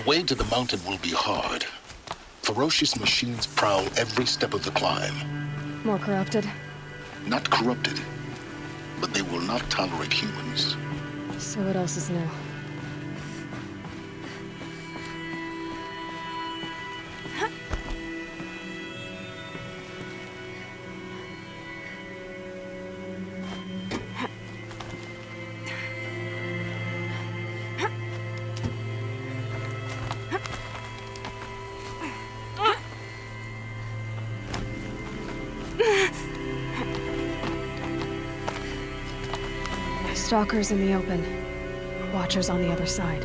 way to the mountain will be hard. Ferocious machines prowl every step of the climb. More corrupted? Not corrupted, but they will not tolerate humans. So what else is new? Stalkers in the open. Watchers on the other side.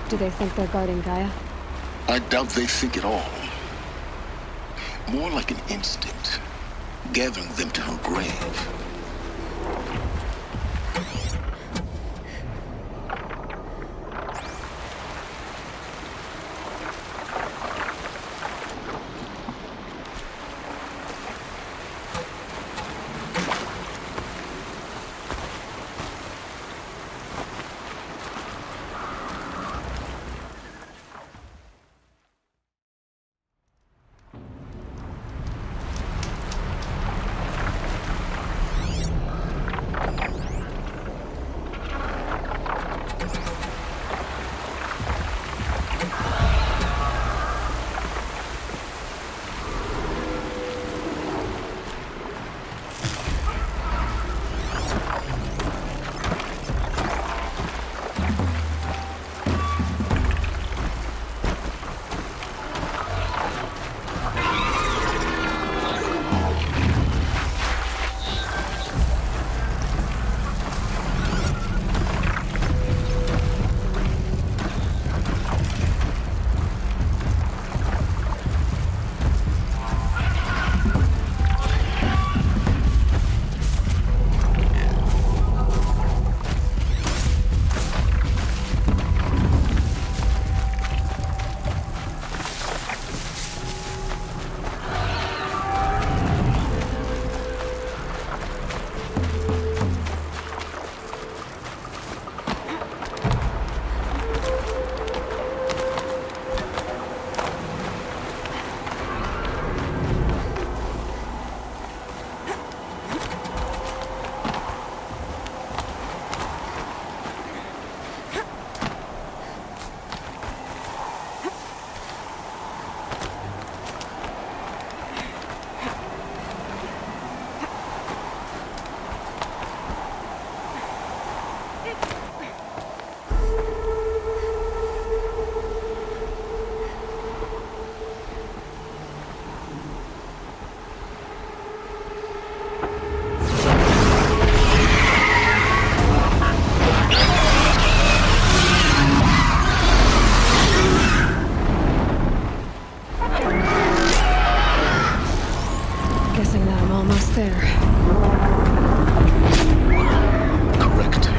Do they think they're guarding Gaia? I doubt they think at all. More like an instinct, gathering them to her grave. Guessing that I'm almost there. Correct.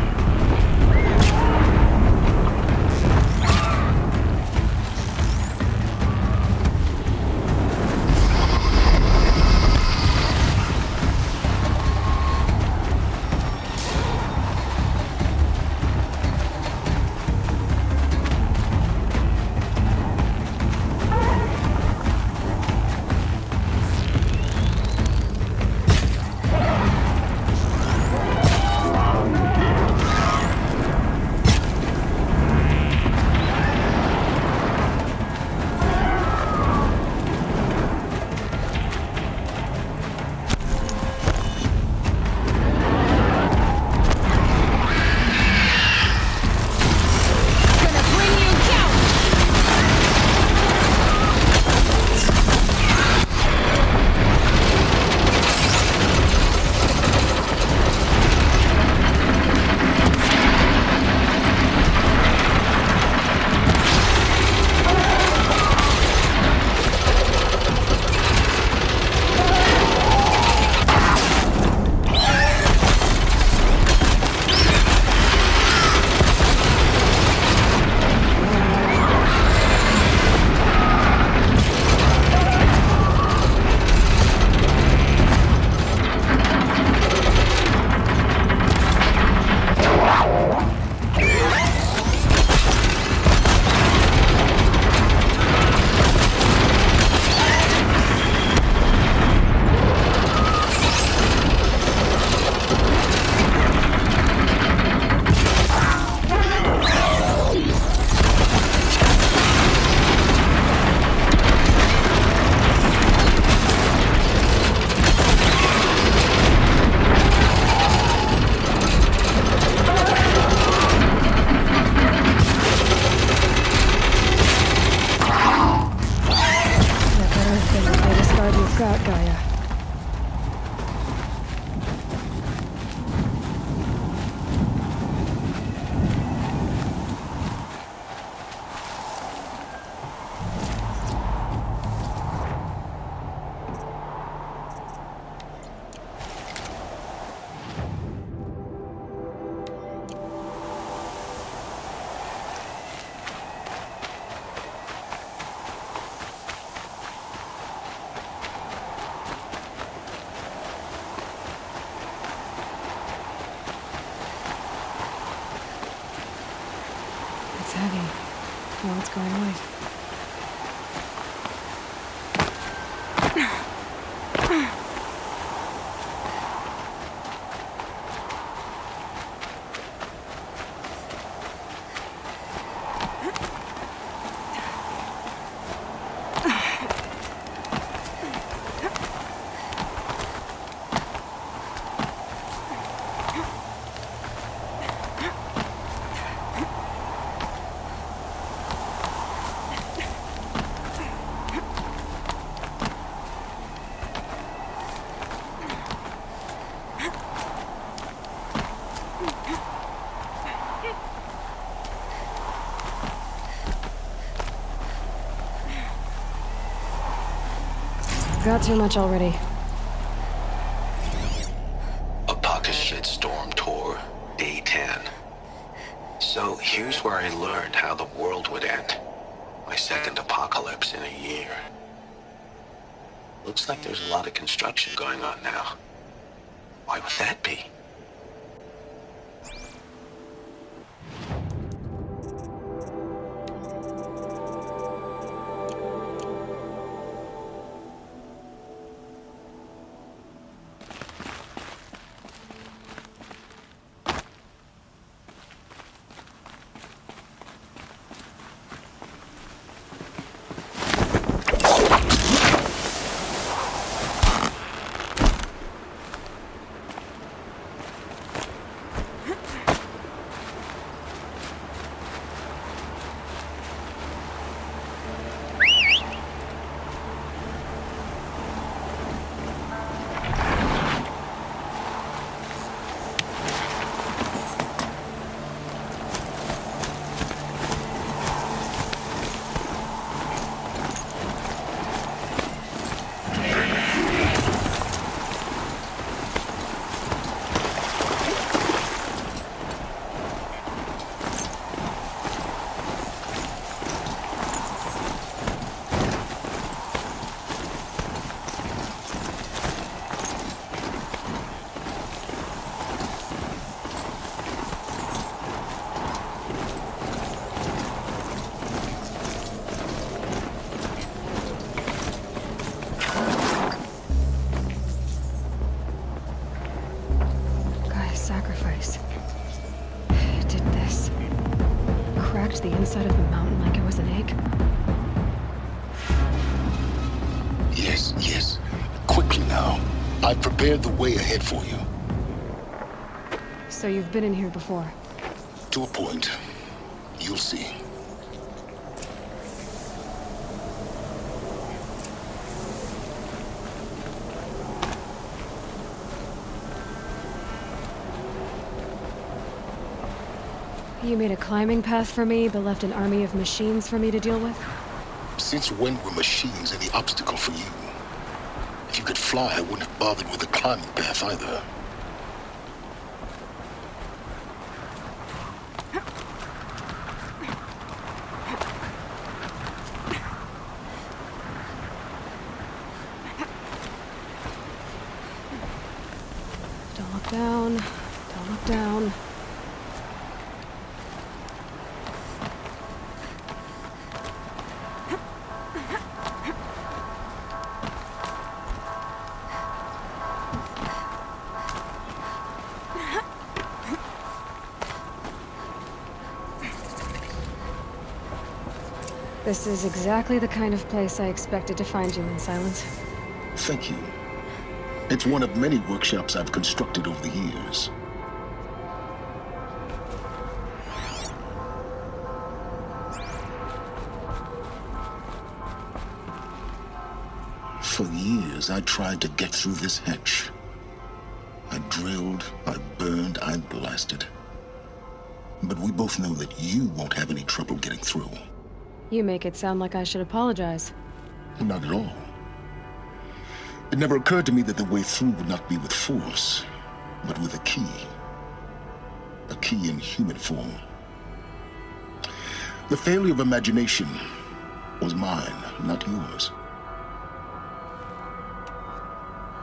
Got Gaia. It's heavy. Well, it's going away. Got too much already. A pocket shitstorm tour, day 10. So here's where I learned how the world would end. My second apocalypse in a year. Looks like there's a lot of construction going on now. Why would that be? sacrifice. It did this. Cracked the inside of the mountain like it was an egg. Yes, yes. Quickly now. I've prepared the way ahead for you. So you've been in here before? To a point. You'll see. You made a climbing path for me, but left an army of machines for me to deal with? Since when were machines any obstacle for you? If you could fly, I wouldn't have bothered with the climbing path either. Don't look down. Don't look down. This is exactly the kind of place I expected to find you in, Silence. Thank you. It's one of many workshops I've constructed over the years. For years, I tried to get through this hatch. I drilled, I burned, I blasted. But we both know that you won't have any trouble getting through. You make it sound like I should apologize. Not at all. It never occurred to me that the way through would not be with force, but with a key. A key in human form. The failure of imagination was mine, not yours.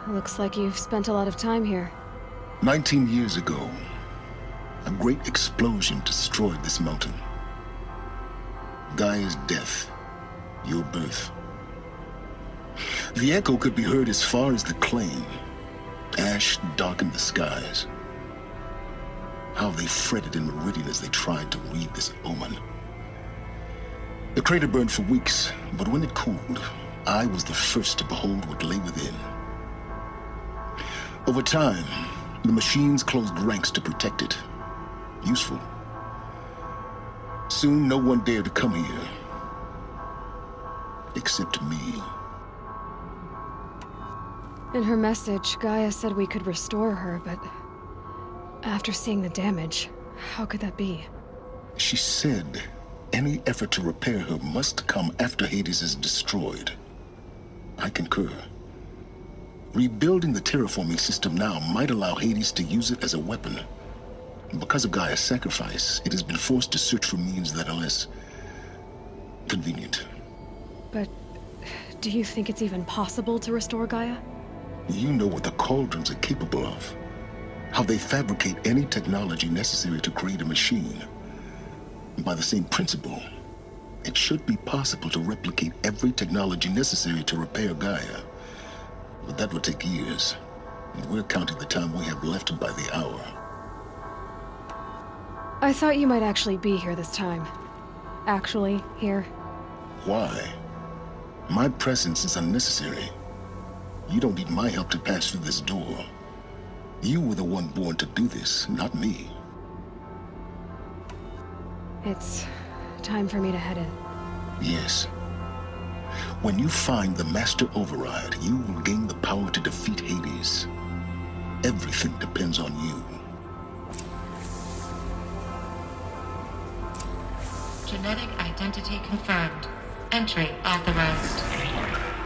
Looks like you've spent a lot of time here. 19 years ago, a great explosion destroyed this mountain. Gaia's death, your birth. The echo could be heard as far as the claim. Ash darkened the skies. How they fretted in meridian as they tried to read this omen. The crater burned for weeks, but when it cooled, I was the first to behold what lay within. Over time, the machines closed ranks to protect it. Useful. Soon, no one dared to come here. Except me. In her message, Gaia said we could restore her, but after seeing the damage, how could that be? She said any effort to repair her must come after Hades is destroyed. I concur. Rebuilding the terraforming system now might allow Hades to use it as a weapon. Because of Gaia's sacrifice, it has been forced to search for means that are less convenient. But do you think it's even possible to restore Gaia? You know what the Cauldrons are capable of. How they fabricate any technology necessary to create a machine. By the same principle, it should be possible to replicate every technology necessary to repair Gaia. But that will take years, and we're counting the time we have left by the hour. I thought you might actually be here this time. Actually, here. Why? My presence is unnecessary. You don't need my help to pass through this door. You were the one born to do this, not me. It's time for me to head in. Yes. When you find the Master Override, you will gain the power to defeat Hades. Everything depends on you. Genetic identity confirmed. Entry authorized.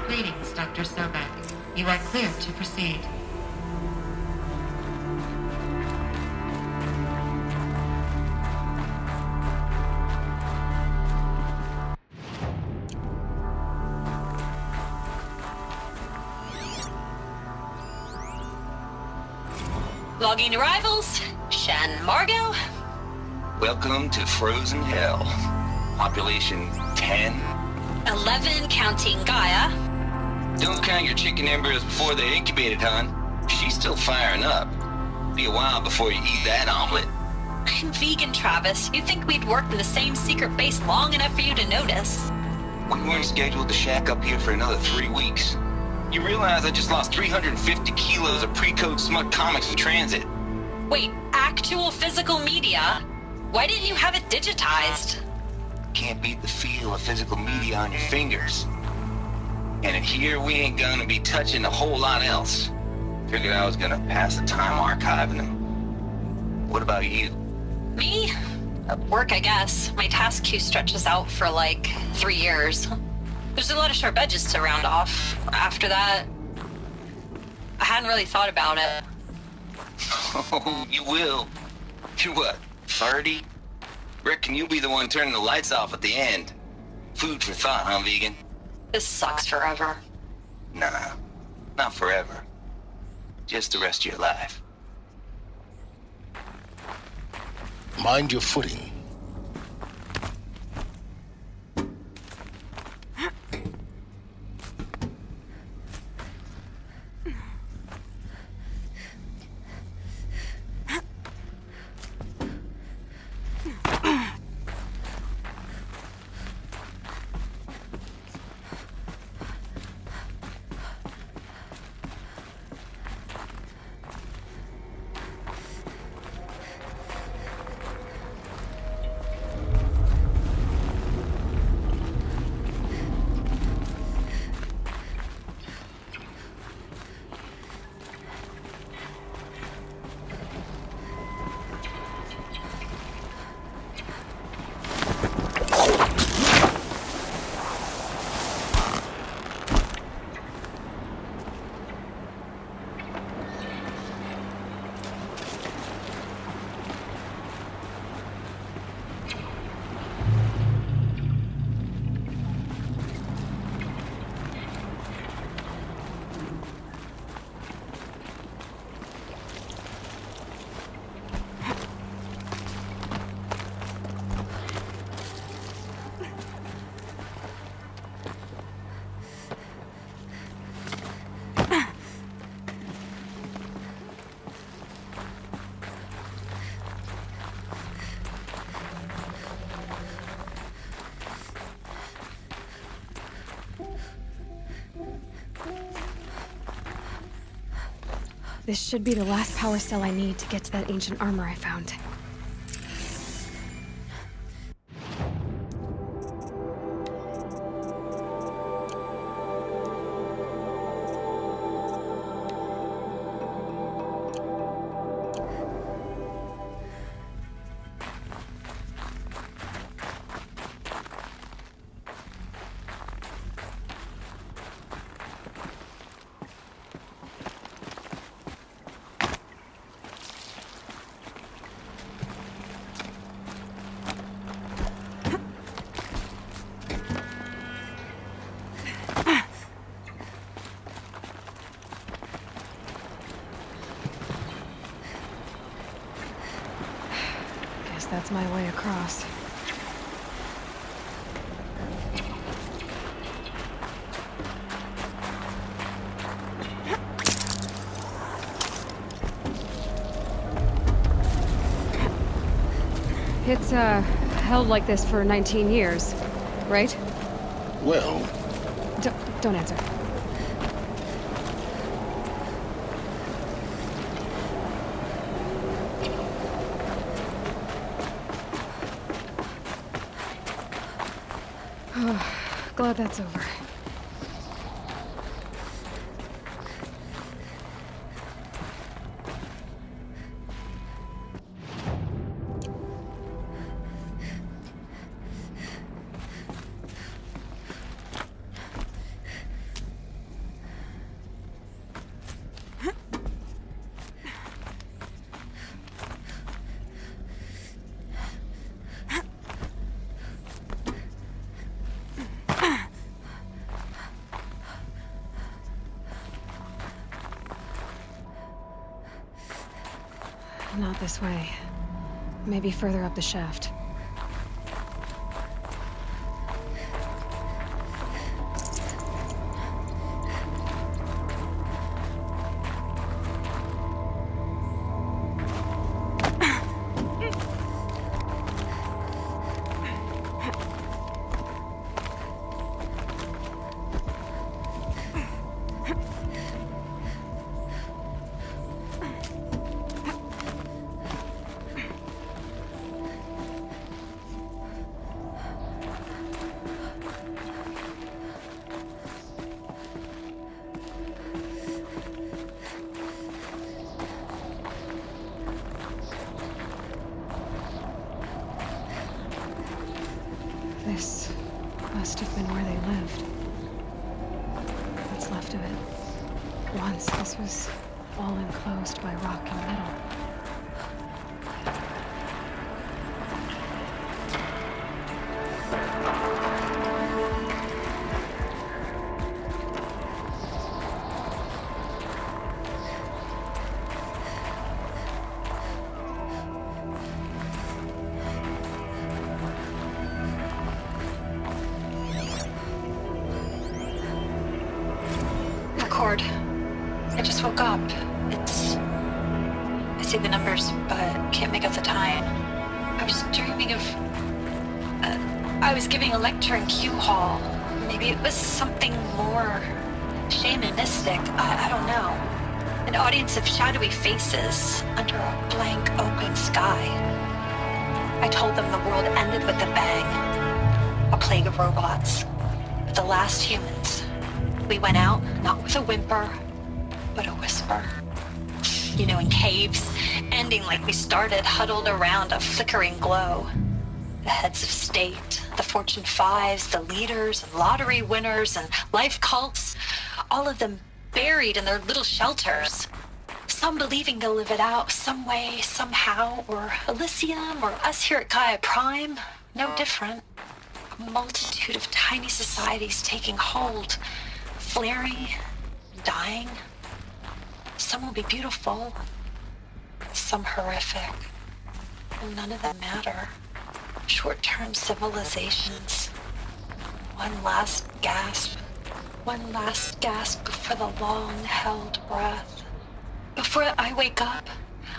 Greetings, Dr. Sobek. You are cleared to proceed. Logging arrivals. Shan Margot. Welcome to Frozen Hell. Population 10. 11 counting Gaia. Don't count your chicken embryos before they're incubated, hon. She's still firing up. Be a while before you eat that omelet. I'm vegan, Travis. You'd think we'd worked in the same secret base long enough for you to notice. We weren't scheduled to shack up here for another 3 weeks. You realize I just lost 350 kilos of pre-code smut comics in transit. Wait, actual physical media? Why didn't you have it digitized? Can't beat the feel of physical media on your fingers. And in here, we ain't gonna be touching a whole lot else. Figured I was gonna pass the time archiving them. What about you? Me? Work, I guess. My task queue stretches out for like 3 years. There's a lot of sharp edges to round off. After that, I hadn't really thought about it. Oh, you will. You're what, 30? Reckon you'll be the one turning the lights off at the end. Food for thought, huh, vegan? This sucks forever. Nah, not forever. Just the rest of your life. Mind your footing. This should be the last power cell I need to get to that ancient armor I found. That's my way across. It's, held like this for 19 years, right? Well, Don't answer. Glad that's over. Not this way. Maybe further up the shaft. must have been where they lived. What's left of it. Once this was all enclosed by rock and metal. Record. I just woke up. I see the numbers, but can't make out the time. I was dreaming of... I was giving a lecture in Q Hall. Maybe it was something more shamanistic. I don't know. An audience of shadowy faces under a blank open sky. I told them the world ended with a bang. A plague of robots. The last humans. We went out, not with a whimper, but a whisper. You know, in caves, ending like we started, huddled around a flickering glow. The heads of state, the Fortune 5s, the leaders and lottery winners and life cults, all of them buried in their little shelters. Some believing they'll live it out some way, somehow, or Elysium, or us here at Gaia Prime, no different. A multitude of tiny societies taking hold, flaring, dying. Some will be beautiful, some horrific, and none of them matter. Short-term civilizations. One last gasp for the long-held breath. Before I wake up,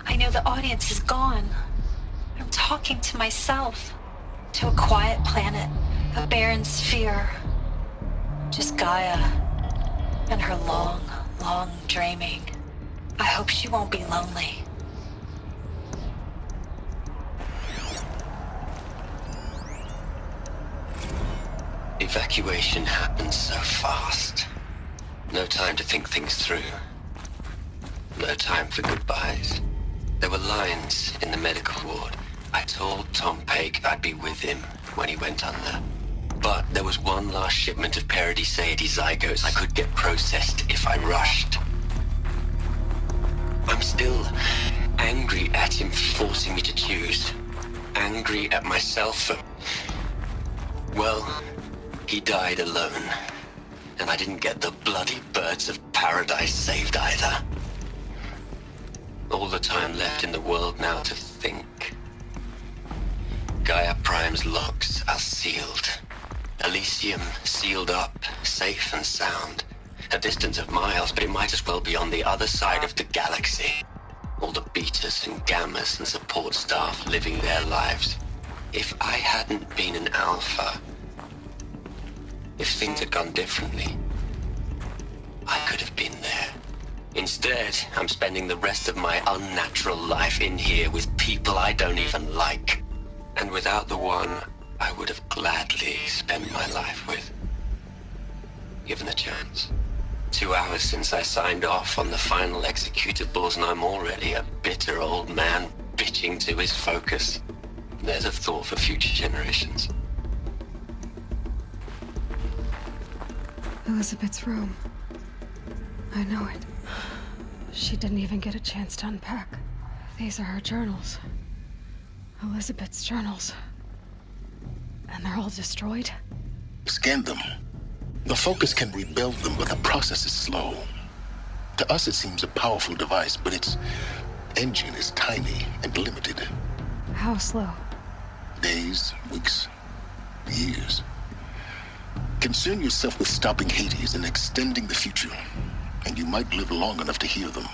I know the audience is gone. I'm talking to myself, to a quiet planet, a barren sphere. Just Gaia and her long, long dreaming. I hope she won't be lonely. Evacuation happened so fast. No time to think things through. No time for goodbyes. There were lines in the medical ward. I told Tom Paik I'd be with him when he went under. But there was one last shipment of Paradiseidae zygotes I could get processed if I rushed. I'm still angry at him for forcing me to choose. Angry at myself for... Well, he died alone. And I didn't get the bloody birds of paradise saved either. All the time left in the world now to think. Gaia Prime's locks are sealed. Elysium sealed up, safe and sound. A distance of miles, but it might as well be on the other side of the galaxy. All the betas and gammas and support staff living their lives. If I hadn't been an alpha, if things had gone differently, I could have been there. Instead, I'm spending the rest of my unnatural life in here with people I don't even like. And without the one I would have gladly spent my life with. Given a chance. 2 hours since I signed off on the final executables, and I'm already a bitter old man bitching to his focus. There's a thought for future generations. Elizabeth's room. I know it. She didn't even get a chance to unpack. These are her journals. Elizabeth's journals. And they're all destroyed? Scan them. The Focus can rebuild them, but the process is slow. To us, it seems a powerful device, but its engine is tiny and limited. How slow? Days, weeks, years. Concern yourself with stopping Hades and extending the future, and you might live long enough to hear them.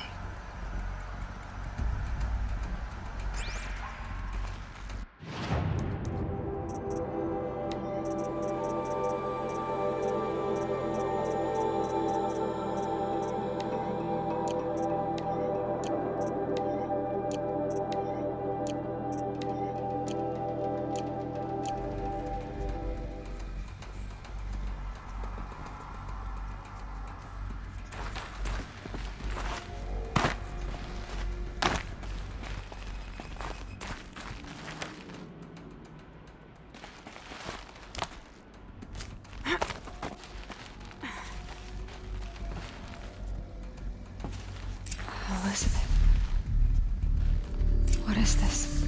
Elizabeth. What is this?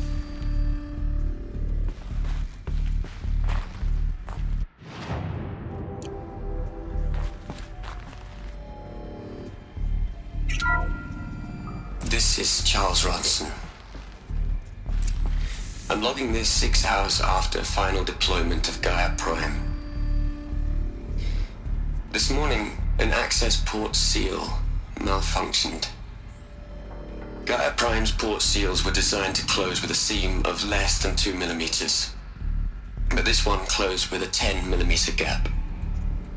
This is Charles Ronson. I'm logging this 6 hours after final deployment of Gaia Prime. This morning, an access port seal malfunctioned. Gaia Prime's port seals were designed to close with a seam of less than 2 millimeters. But this one closed with a 10 millimeter gap.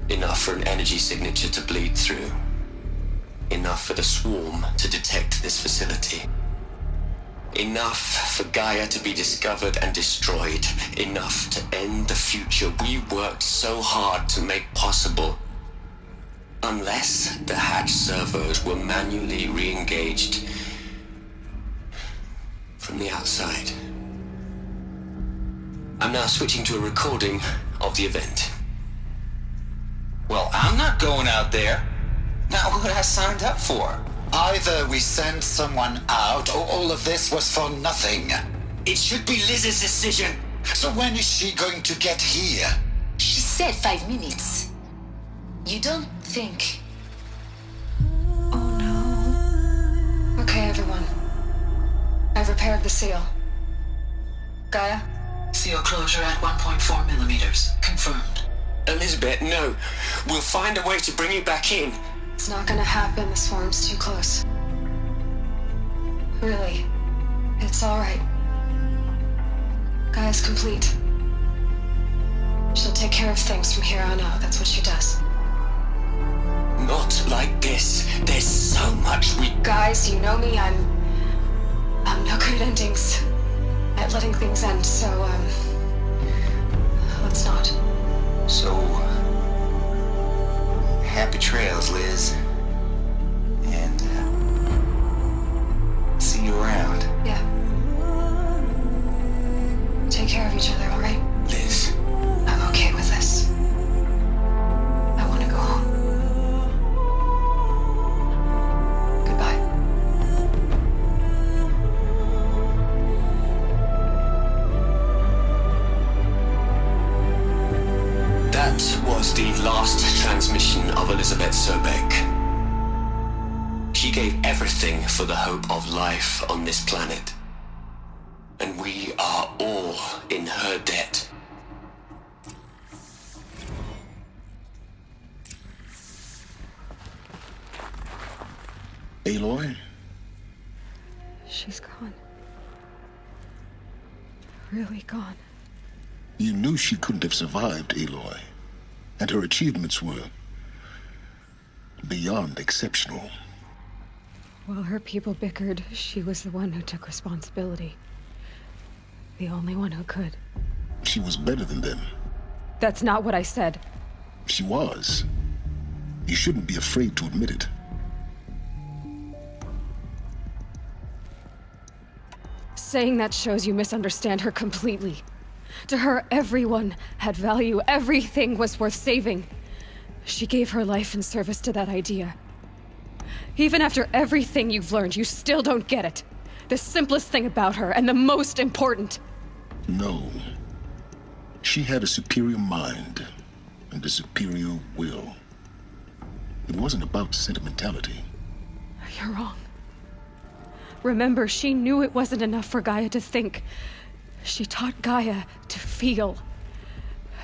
Enough for an energy signature to bleed through. Enough for the swarm to detect this facility. Enough for Gaia to be discovered and destroyed. Enough to end the future we worked so hard to make possible. Unless the hatch servos were manually re-engaged from the outside. I'm now switching to a recording of the event. Well, I'm not going out there. Not what I signed up for. Either we send someone out, or all of this was for nothing. It should be Liz's decision. So when is she going to get here? She said 5 minutes. You don't think... Oh no. Okay, everyone. I've repaired the seal. Gaia? Seal closure at 1.4 millimeters. Confirmed. Elizabeth, no. We'll find a way to bring you back in. It's not gonna happen. The swarm's too close. Really. It's alright. Gaia's complete. She'll take care of things from here on out. That's what she does. Not like this. There's so much we... Guys, you know me. I'm no good at endings. At letting things end, so, let's not. So, happy trails, Liz. And, see you around. Yeah. Take care of each other, alright? Liz. I'm okay with this. I want to go home. Goodbye. That was the last transmission of Elizabeth Sobek. She gave everything for the hope of life on this planet. And we are all in her debt. Aloy? She's gone. Really gone. You knew she couldn't have survived, Aloy. And her achievements were beyond exceptional. While her people bickered, she was the one who took responsibility. The only one who could. She was better than them. That's not what I said. She was. You shouldn't be afraid to admit it. Saying that shows you misunderstand her completely. To her, everyone had value. Everything was worth saving. She gave her life in service to that idea. Even after everything you've learned, you still don't get it. The simplest thing about her, and the most important. No. She had a superior mind and a superior will. It wasn't about sentimentality. You're wrong. Remember, she knew it wasn't enough for Gaia to think. She taught Gaia to feel.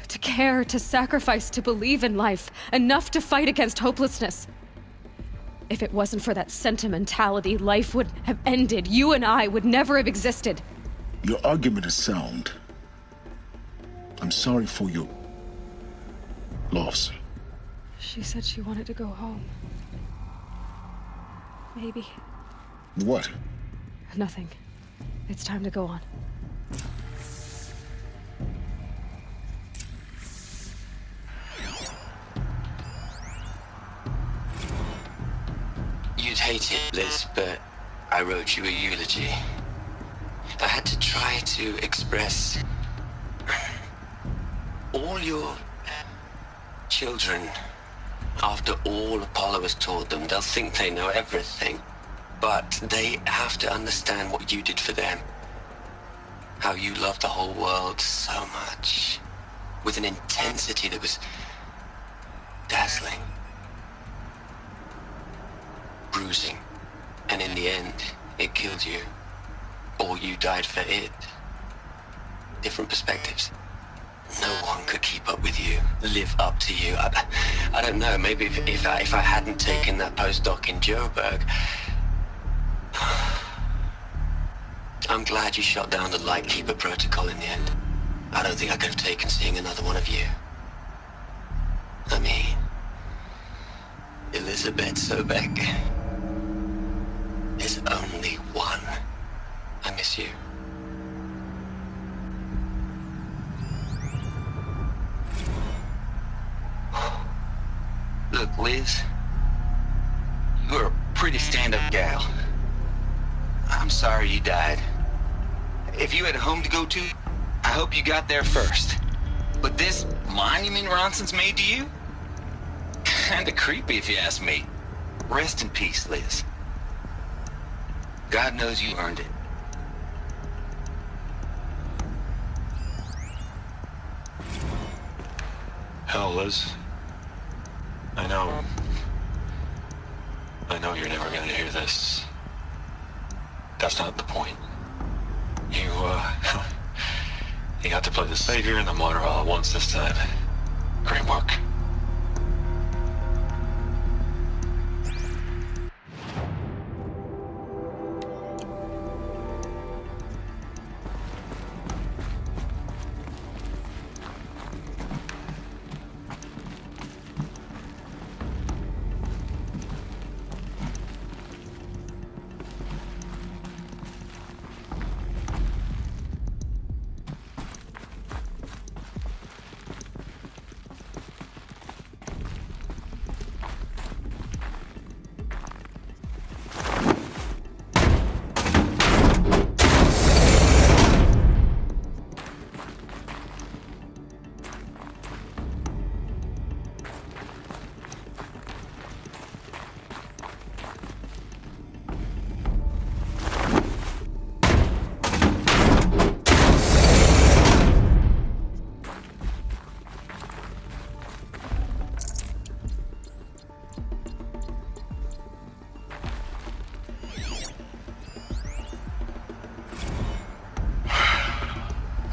To care, to sacrifice, to believe in life. Enough to fight against hopelessness. If it wasn't for that sentimentality, life would have ended. You and I would never have existed. Your argument is sound. I'm sorry for your loss. She said she wanted to go home. Maybe. What? Nothing. It's time to go on. You'd hate it, Liz, but I wrote you a eulogy. I had to try to express all your children. After all Apollo has taught them, they'll think they know everything. But they have to understand what you did for them. How you loved the whole world so much. With an intensity that was dazzling. Bruising. And in the end, it killed you. Or you died for it. Different perspectives. No one could keep up with you, live up to you. I don't know, maybe if I hadn't taken that postdoc in Joburg. I'm glad you shot down the Lightkeeper protocol in the end. I don't think I could have taken seeing another one of you. I mean, Elizabeth Sobek. There's only one. I miss you. Look, Liz, you're a pretty stand-up gal. I'm sorry you died. If you had a home to go to, I hope you got there first. But this monument Ronson's made to you? Kinda creepy if you ask me. Rest in peace, Liz. God knows you earned it. Hell, Liz. I know you're never gonna hear this. That's not the point. You got to play the savior and the martyr all at once this time. Great work.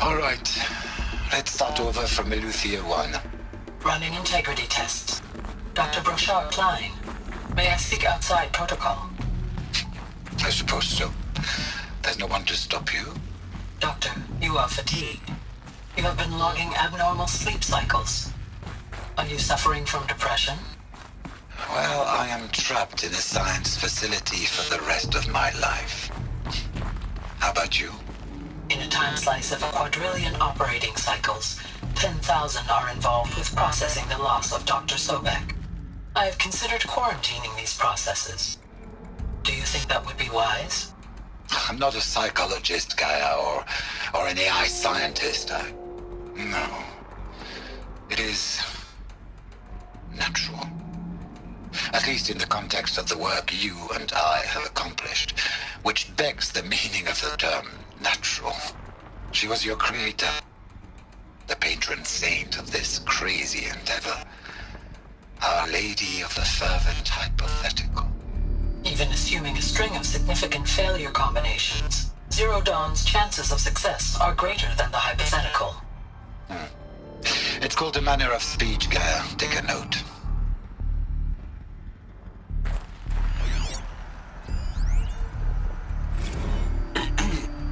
All right. Let's start over from Eleuthia 1. Running integrity tests. Dr. Brochard Klein, may I speak outside protocol? I suppose so. There's no one to stop you. Doctor, you are fatigued. You have been logging abnormal sleep cycles. Are you suffering from depression? Well, I am trapped in a science facility for the rest of my life. How about you? In a time slice of a quadrillion operating cycles, 10,000 are involved with processing the loss of Dr. Sobek. I have considered quarantining these processes. Do you think that would be wise? I'm not a psychologist, Gaia, or an AI scientist. No. It is natural. At least in the context of the work you and I have accomplished, which begs the meaning of the term natural. She was your creator, the patron saint of this crazy endeavor, Our Lady of the Fervent Hypothetical. Even assuming a string of significant failure combinations, Zero Dawn's chances of success are greater than the hypothetical. It's called a manner of speech, Gaia. Take a note.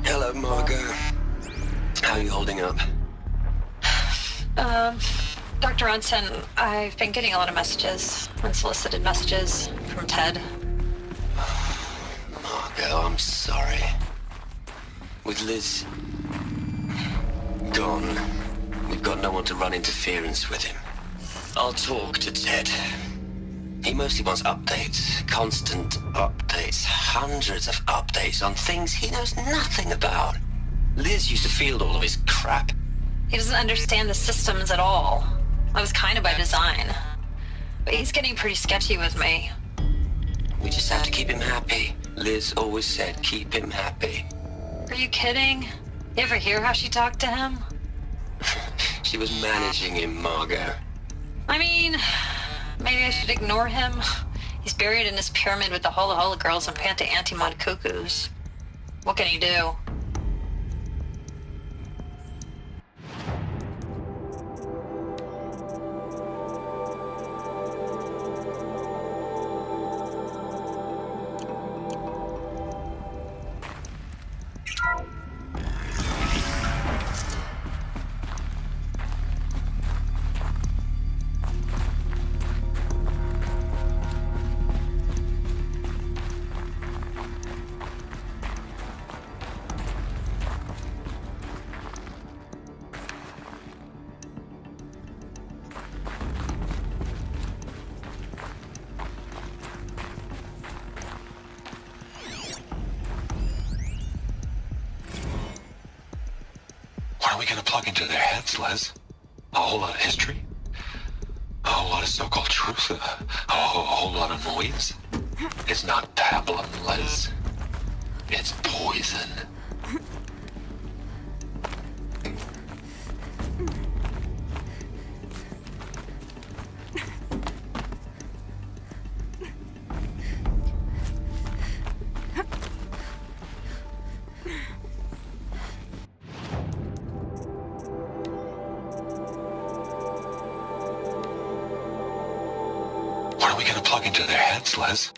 Hello, Margot. How are you holding up? Dr. Ronson, I've been getting a lot of messages, unsolicited messages from Ted. Margot, I'm sorry. With Liz gone, we've got no one to run interference with him. I'll talk to Ted. He mostly wants updates, constant updates, hundreds of updates on things he knows nothing about. Liz used to field all of his crap. He doesn't understand the systems at all. That was kind of by design. But he's getting pretty sketchy with me. We just have to keep him happy. Liz always said keep him happy. Are you kidding? You ever hear how she talked to him? She was managing him, Margot. I mean, maybe I should ignore him. He's buried in his pyramid with the Hola Hola girls and Panta Antimod cuckoos. What can he do? What are we gonna plug into their heads, Les? A whole lot of history? A whole lot of so-called truth? A whole lot of noise? It's not pablum, Les. It's poison. What are we gonna plug into their heads, Les?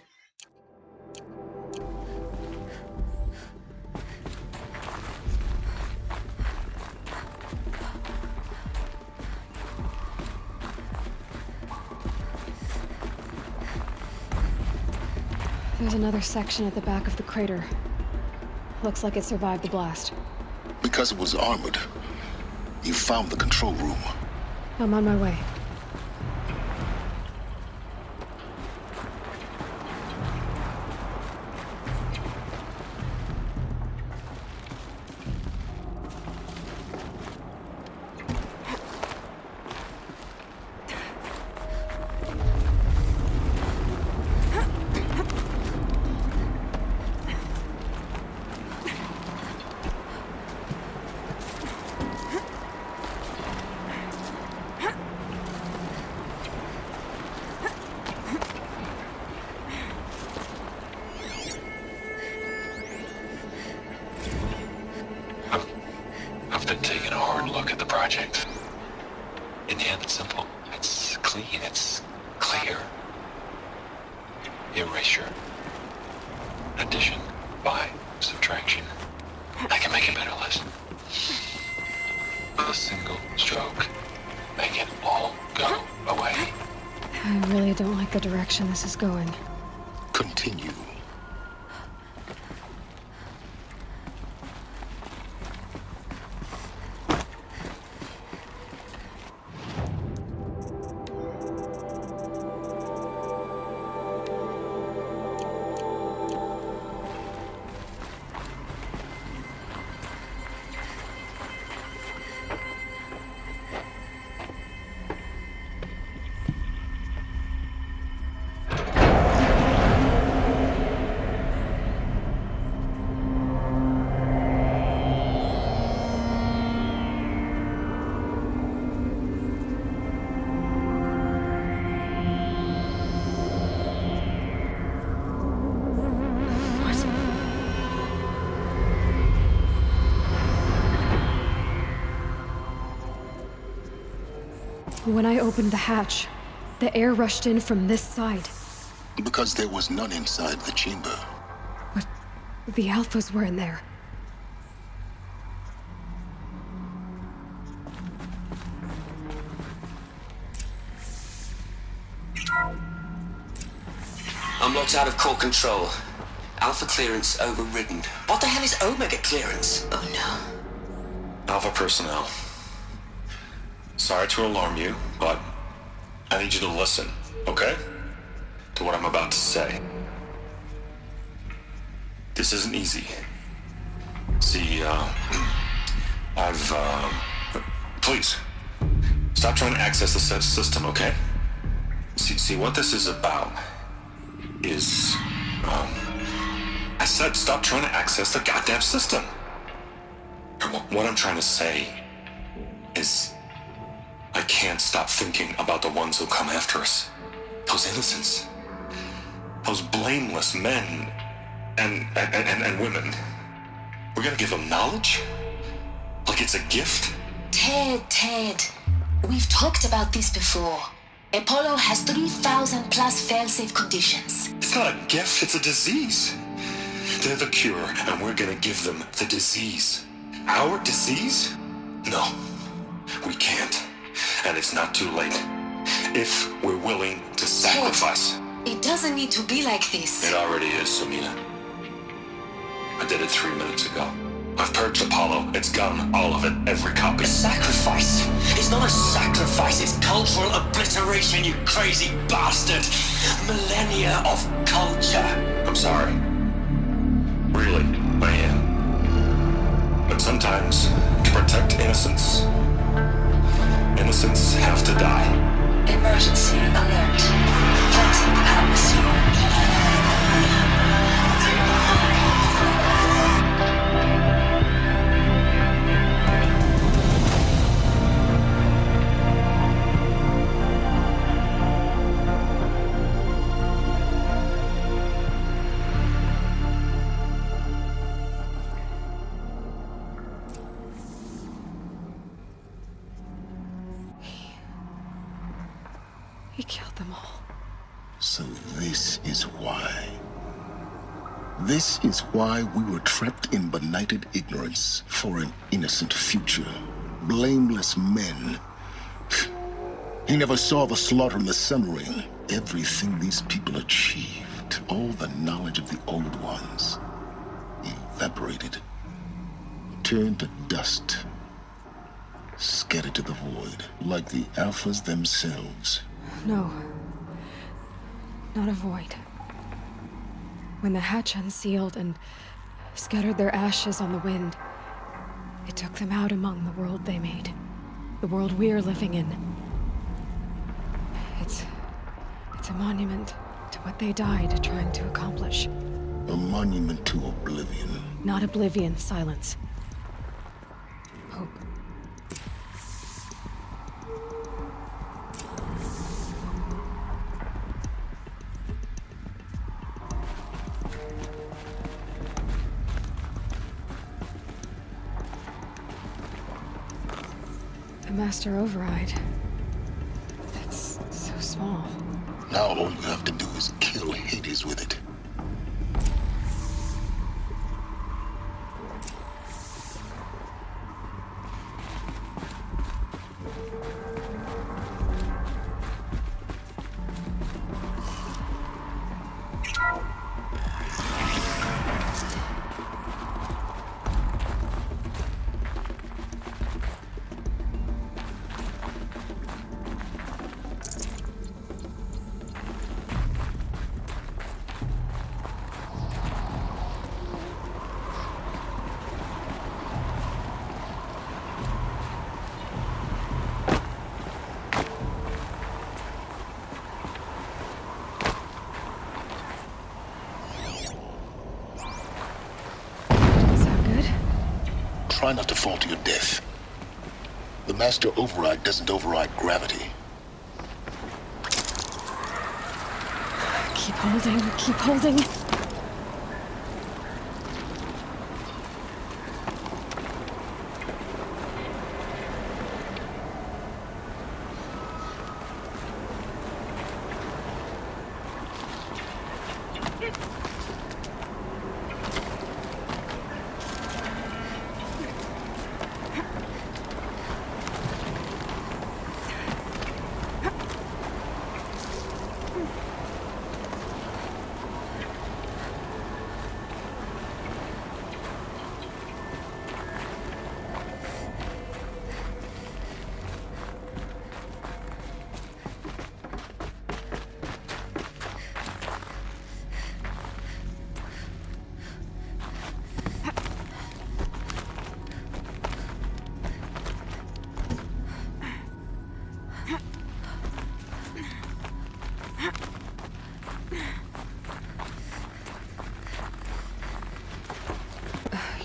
There's another section at the back of the crater. Looks like it survived the blast. Because it was armored, you found the control room. I'm on my way. I've been taking a hard look at the project. In the end, it's simple. It's clean. It's clear. Erasure. Addition. By. Subtraction. I can make it better, Liz. With a single stroke. Make it all go away. I really don't like the direction this is going. Continue. When I opened the hatch, the air rushed in from this side. Because there was none inside the chamber. But the alphas were in there. I'm locked out of core control. Alpha clearance overridden. What the hell is Omega clearance? Oh no. Alpha personnel. Sorry to alarm you, but I need you to listen, okay? To what I'm about to say. This isn't easy. See, please, stop trying to access the system, okay? See, what this is about is, I said stop trying to access the goddamn system. What I'm trying to say is I can't stop thinking about the ones who come after us. Those innocents. Those blameless men and women. We're gonna give them knowledge? Like it's a gift? Ted. We've talked about this before. Apollo has 3,000 plus fail-safe conditions. It's not a gift, it's a disease. They're the cure, and we're gonna give them the disease. Our disease? No, we can't. And it's not too late. If we're willing to sacrifice. It doesn't need to be like this. It already is, Samina. I did it 3 minutes ago. I've purged Apollo. It's gone. All of it. Every copy. A sacrifice? It's not a sacrifice. It's cultural obliteration, you crazy bastard. Millennia of culture. I'm sorry. Really, I am. But sometimes, to protect innocence, innocents have to die. Emergency alert. Flooding atmosphere. He killed them all. So this is why. This is why we were trapped in benighted ignorance for an innocent future. Blameless men. He never saw the slaughter in the Sun Ring. Everything these people achieved, all the knowledge of the old ones, evaporated, turned to dust, scattered to the void, like the Alphas themselves. No. Not a void. When the hatch unsealed and scattered their ashes on the wind, it took them out among the world they made. The world we're living in. It's a monument to what they died trying to accomplish. A monument to oblivion. Not oblivion, silence. Hope. The master override. That's so small. Now all you have to do is kill Hades with it. Try not to fall to your death. The master override doesn't override gravity. Keep holding, keep holding.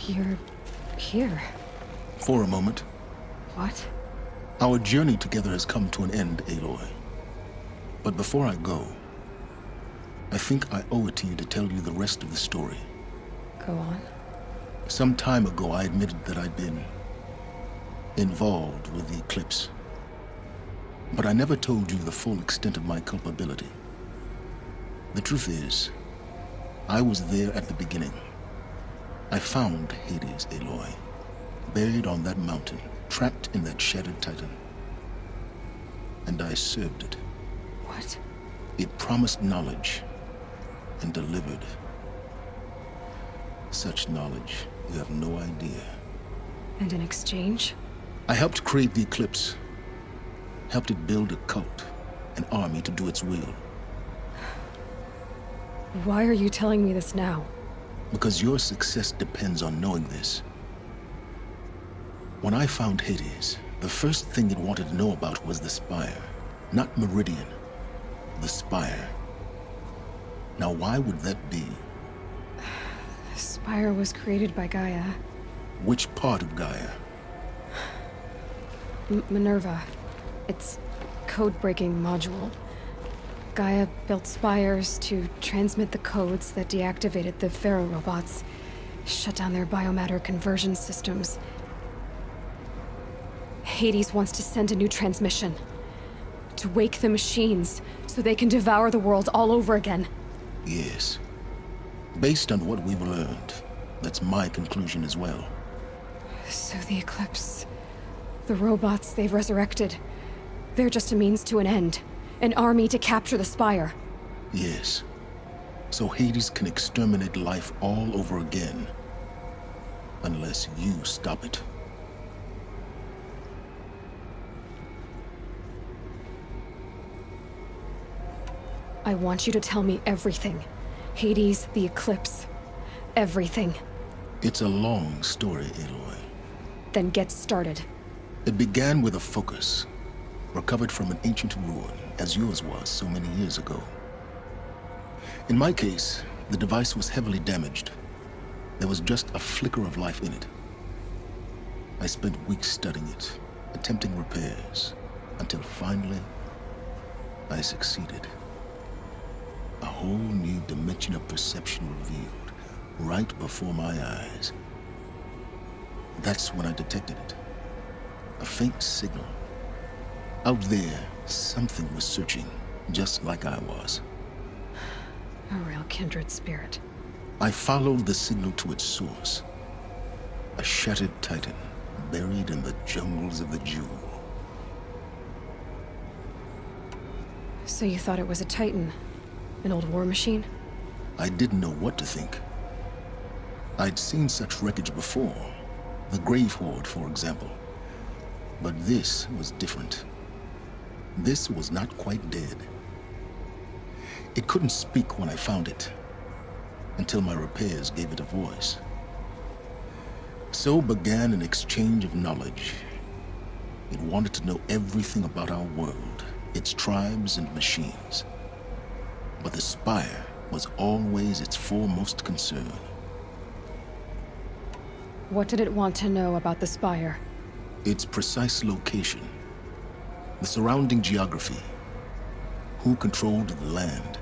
You're here. For a moment. What? Our journey together has come to an end, Aloy. But before I go, I think I owe it to you to tell you the rest of the story. Go on. Some time ago, I admitted that I'd been involved with the eclipse. But I never told you the full extent of my culpability. The truth is, I was there at the beginning. I found Hades, Aloy, buried on that mountain, trapped in that shattered titan. And I served it. What? It promised knowledge and delivered. Such knowledge, you have no idea. And in exchange? I helped create the eclipse. Helped it build a cult, an army to do its will. Why are you telling me this now? Because your success depends on knowing this. When I found Hades, the first thing it wanted to know about was the Spire. Not Meridian. The Spire. Now why would that be? The Spire was created by Gaia. Which part of Gaia? Minerva. Its code-breaking module. Gaia built spires to transmit the codes that deactivated the Pharaoh robots, shut down their biomatter conversion systems. Hades wants to send a new transmission. To wake the machines, so they can devour the world all over again. Yes. Based on what we've learned, that's my conclusion as well. So the Eclipse, the robots they've resurrected, they're just a means to an end. An army to capture the Spire. Yes. So Hades can exterminate life all over again. Unless you stop it. I want you to tell me everything. Hades, the Eclipse. Everything. It's a long story, Aloy. Then get started. It began with a focus. Recovered from an ancient ruin, as yours was so many years ago. In my case, the device was heavily damaged. There was just a flicker of life in it. I spent weeks studying it, attempting repairs, until finally, I succeeded. A whole new dimension of perception revealed, right before my eyes. That's when I detected it. A faint signal. Out there, something was searching, just like I was. A real kindred spirit. I followed the signal to its source. A shattered titan, buried in the jungles of the Jewel. So you thought it was a Titan? An old war machine? I didn't know what to think. I'd seen such wreckage before. The Grave Horde, for example. But this was different. This was not quite dead. It couldn't speak when I found it, until my repairs gave it a voice. So began an exchange of knowledge. It wanted to know everything about our world, its tribes and machines. But the Spire was always its foremost concern. What did it want to know about the Spire? Its precise location. The surrounding geography. Who controlled the land.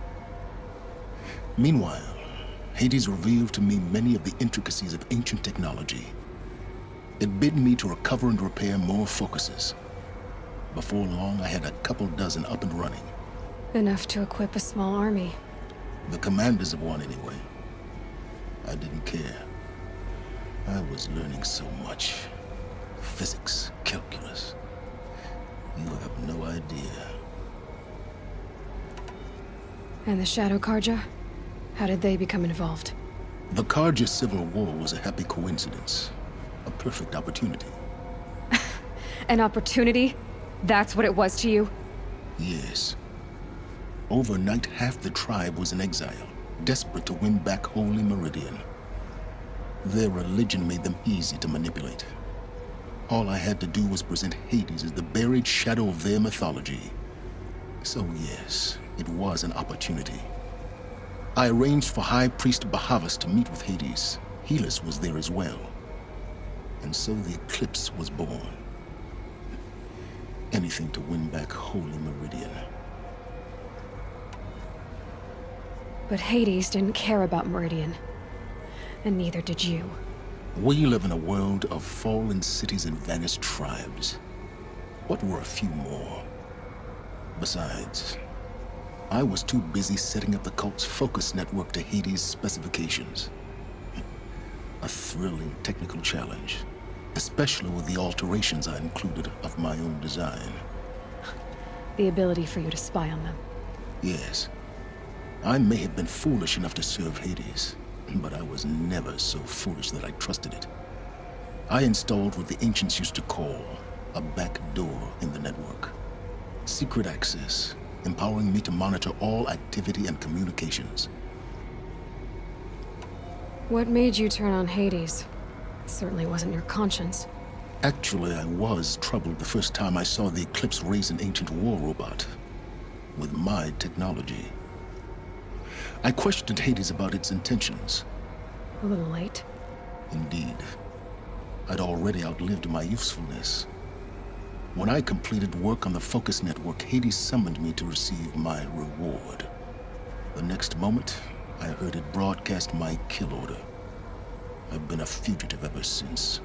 Meanwhile, Hades revealed to me many of the intricacies of ancient technology. It bid me to recover and repair more focuses. Before long, I had a couple dozen up and running. Enough to equip a small army. The commanders of one, anyway. I didn't care. I was learning so much. Physics, calculus. You have no idea. And the Shadow Karja? How did they become involved? The Karja Civil War was a happy coincidence. A perfect opportunity. An opportunity? That's what it was to you? Yes. Overnight, half the tribe was in exile, desperate to win back Holy Meridian. Their religion made them easy to manipulate. All I had to do was present Hades as the buried shadow of their mythology. So yes, it was an opportunity. I arranged for High Priest Bahavas to meet with Hades. Helis was there as well. And so the Eclipse was born. Anything to win back Holy Meridian. But Hades didn't care about Meridian. And neither did you. We live in a world of fallen cities and vanished tribes. What were a few more? Besides, I was too busy setting up the cult's focus network to Hades' specifications. A thrilling technical challenge, especially with the alterations I included of my own design. The ability for you to spy on them. Yes. I may have been foolish enough to serve Hades, but I was never so foolish that I trusted it. I installed what the ancients used to call a back door in the network. Secret access, empowering me to monitor all activity and communications. What made you turn on Hades? It certainly wasn't your conscience. Actually, I was troubled the first time I saw the Eclipse raise an ancient war robot with my technology. I questioned Hades about its intentions. A little late. Indeed. I'd already outlived my usefulness. When I completed work on the Focus Network, Hades summoned me to receive my reward. The next moment, I heard it broadcast my kill order. I've been a fugitive ever since.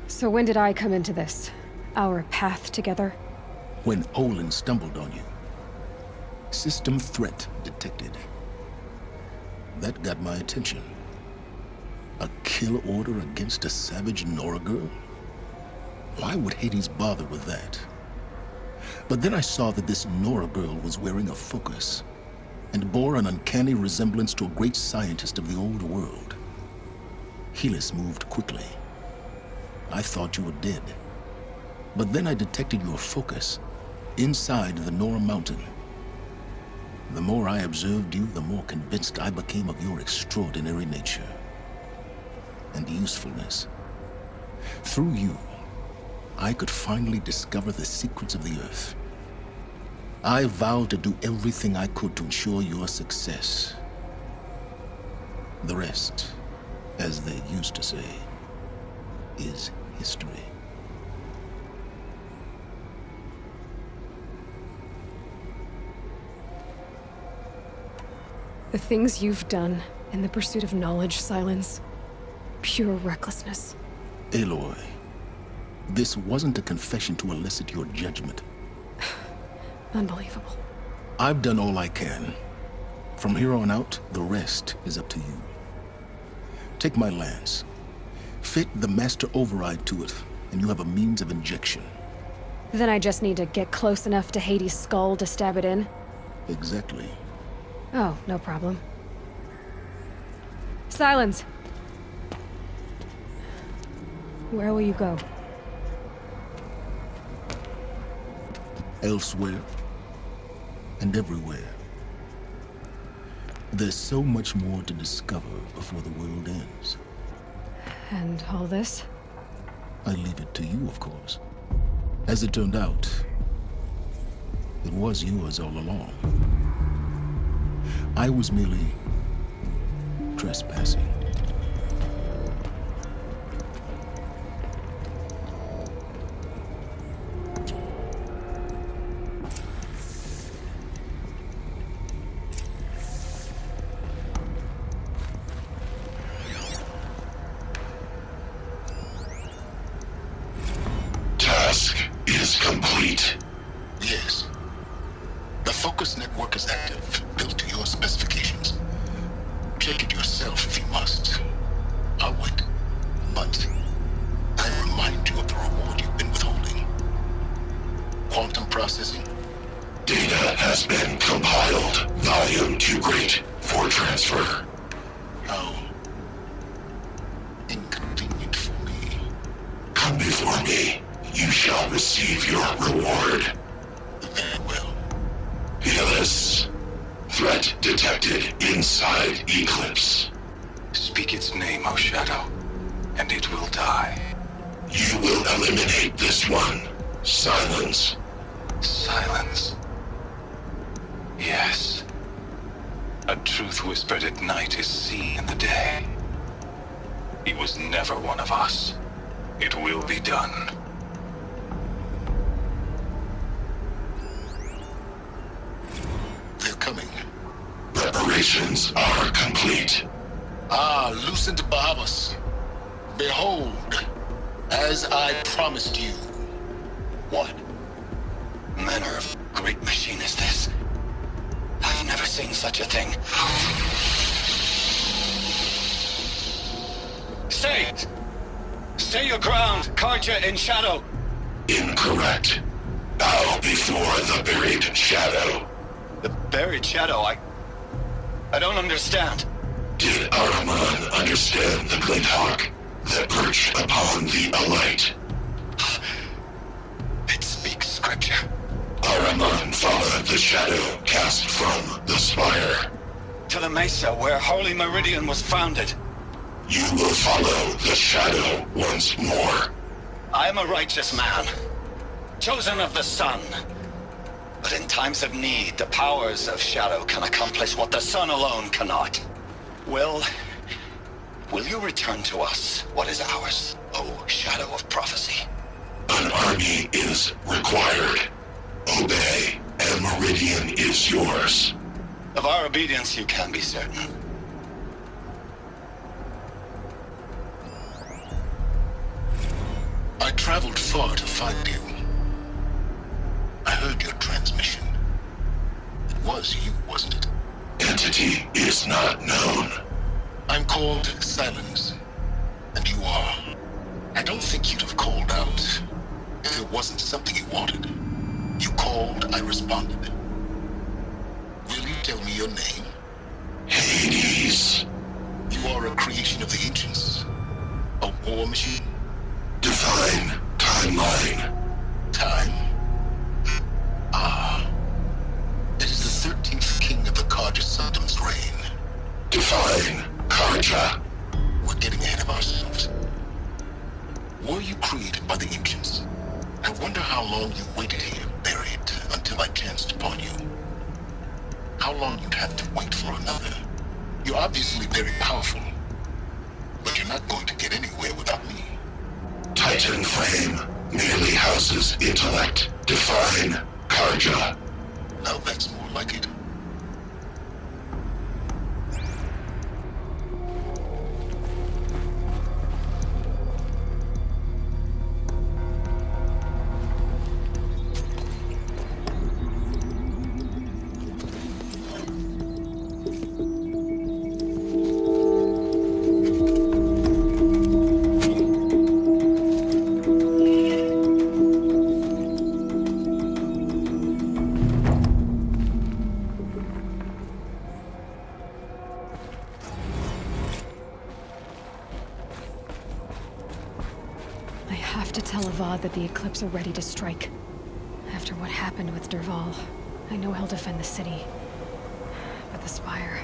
So when did I come into this? Our path together? When Olin stumbled on you. System threat detected. That got my attention. A kill order against a savage Nora girl? Why would Hades bother with that? But then I saw that this Nora girl was wearing a focus and bore an uncanny resemblance to a great scientist of the old world. Helis moved quickly. I thought you were dead. But then I detected your focus inside the Nora mountain. The more I observed you, the more convinced I became of your extraordinary nature and usefulness. Through you, I could finally discover the secrets of the Earth. I vowed to do everything I could to ensure your success. The rest, as they used to say, is history. The things you've done in the pursuit of knowledge, Silence. Pure recklessness. Aloy, this wasn't a confession to elicit your judgment. Unbelievable. I've done all I can. From here on out, the rest is up to you. Take my lance. Fit the master override to it, and you have a means of injection. Then I just need to get close enough to Hades' skull to stab it in? Exactly. Oh, no problem. Silence! Where will you go? Elsewhere. And everywhere. There's so much more to discover before the world ends. And all this? I leave it to you, of course. As it turned out, it was yours all along. I was merely trespassing. Task is complete. Yes. The focus network is active, built to your specifications. Check it yourself if you must. I'll wait. But I remind you of the reward you've been withholding. Quantum processing? Data has been compiled. Volume too great for transfer. How inconvenient for me. Come before me. You shall receive your reward. Very well. Helis. Threat detected inside Eclipse. Speak its name, O Shadow, and it will die. You will eliminate this one. Silence. Silence. Yes. A truth whispered at night is seen in the day. He was never one of us. It will be done. They're coming. Preparations are complete. Ah, loosened Bahamas. Behold, as I promised you. What manner of great machine is this? I've never seen such a thing. Stay! Stay your ground, Karja in shadow! Incorrect. Bow before the buried shadow. The buried shadow, I don't understand. Did Araman understand the glint hawk that perched upon the alight? It speaks scripture. Araman followed the shadow cast from the spire. To the mesa where Holy Meridian was founded. You will follow the shadow once more. I am a righteous man, chosen of the sun. But in times of need, the powers of shadow can accomplish what the sun alone cannot. Will you return to us what is ours, O shadow of prophecy? An army is required. Obey, and Meridian is yours. Of our obedience you can be certain. I traveled far to find you. I heard your transmission. It was you, wasn't it? Entity is not known. I'm called Silence, and you are. I don't think you'd have called out if it wasn't something you wanted. You called, I responded. Will you tell me your name? Hades. You are a creation of the ancients. A war machine? Divine timeline. Time? Ah. It is the 13th king of the Karja Sundam's reign. Divine Karja. We're getting ahead of ourselves. Were you created by the ancients? I wonder how long you waited here, buried, until I chanced upon you. How long you'd have to wait for another. You're obviously very powerful, but you're not going to get anywhere without me. Titan Flame merely houses intellect. Divine Karja. Now that's more like it. That the Eclipse are ready to strike. After what happened with Derval, I know he'll defend the city. But the Spire...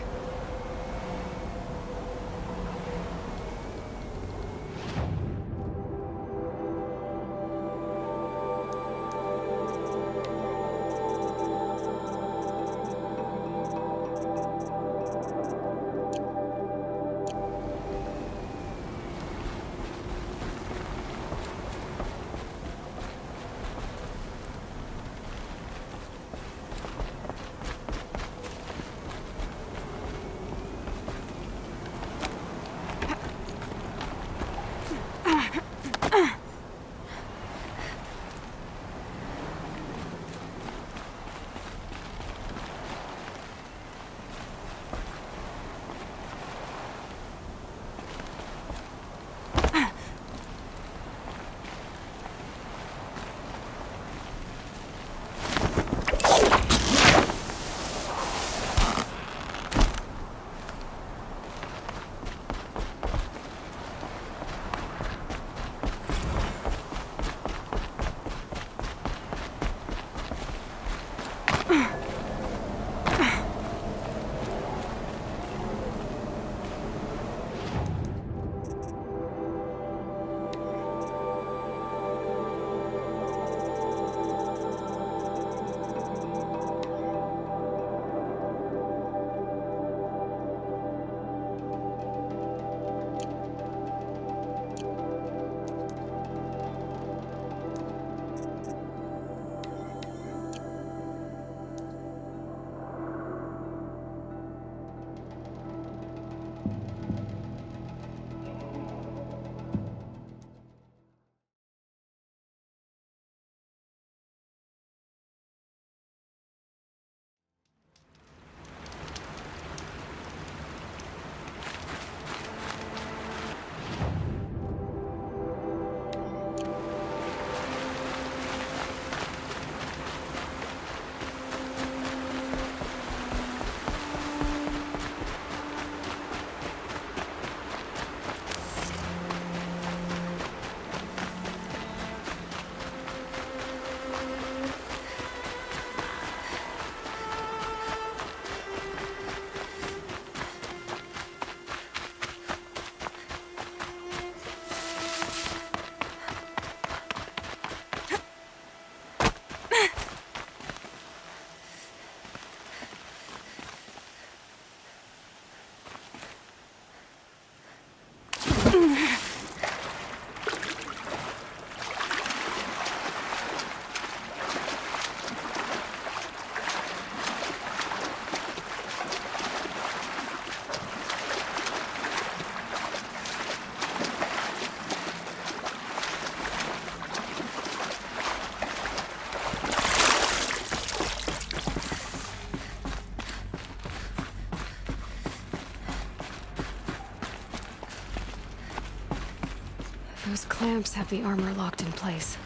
Those clamps have the armor locked in place.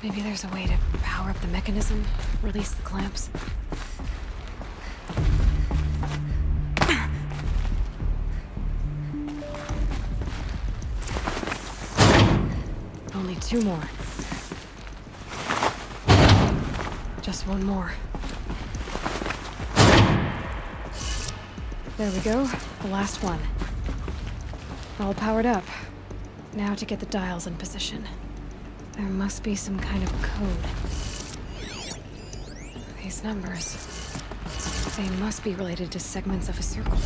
Maybe there's a way to power up the mechanism, release the clamps. Only 2 more. Just 1 more. There we go, the last one. All powered up. Now to get the dials in position. There must be some kind of code. These numbers. They must be related to segments of a circle.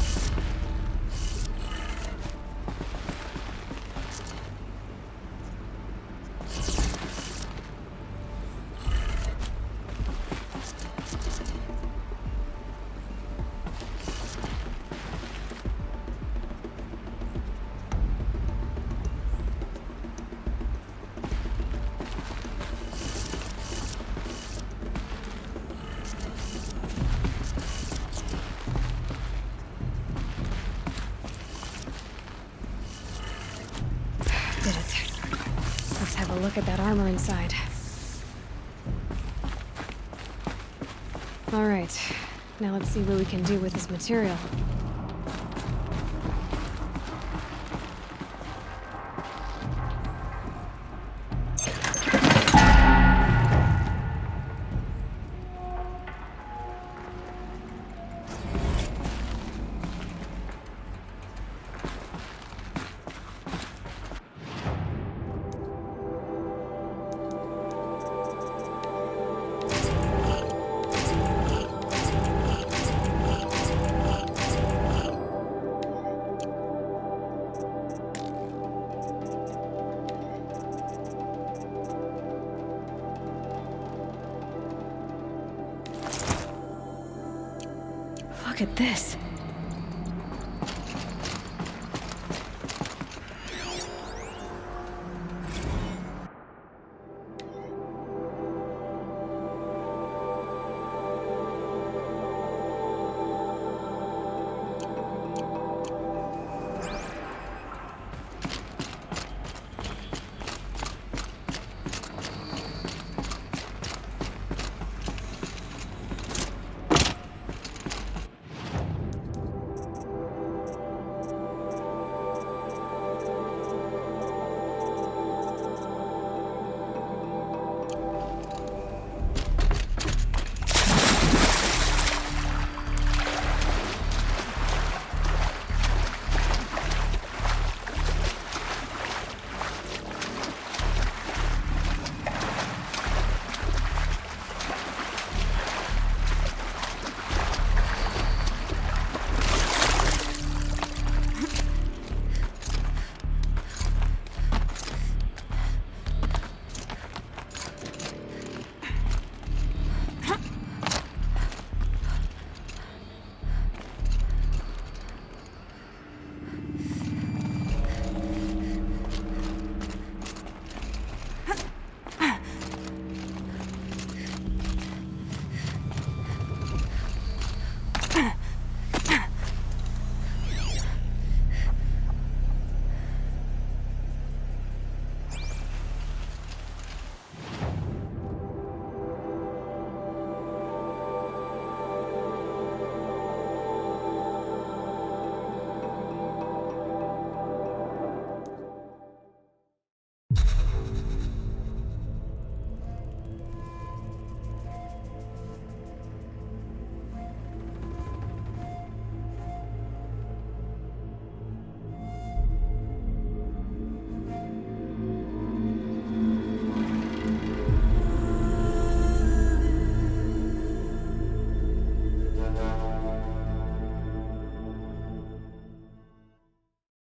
Did it. Let's have a look at that armor inside. All right. Now let's see what we can do with this material. Look at this.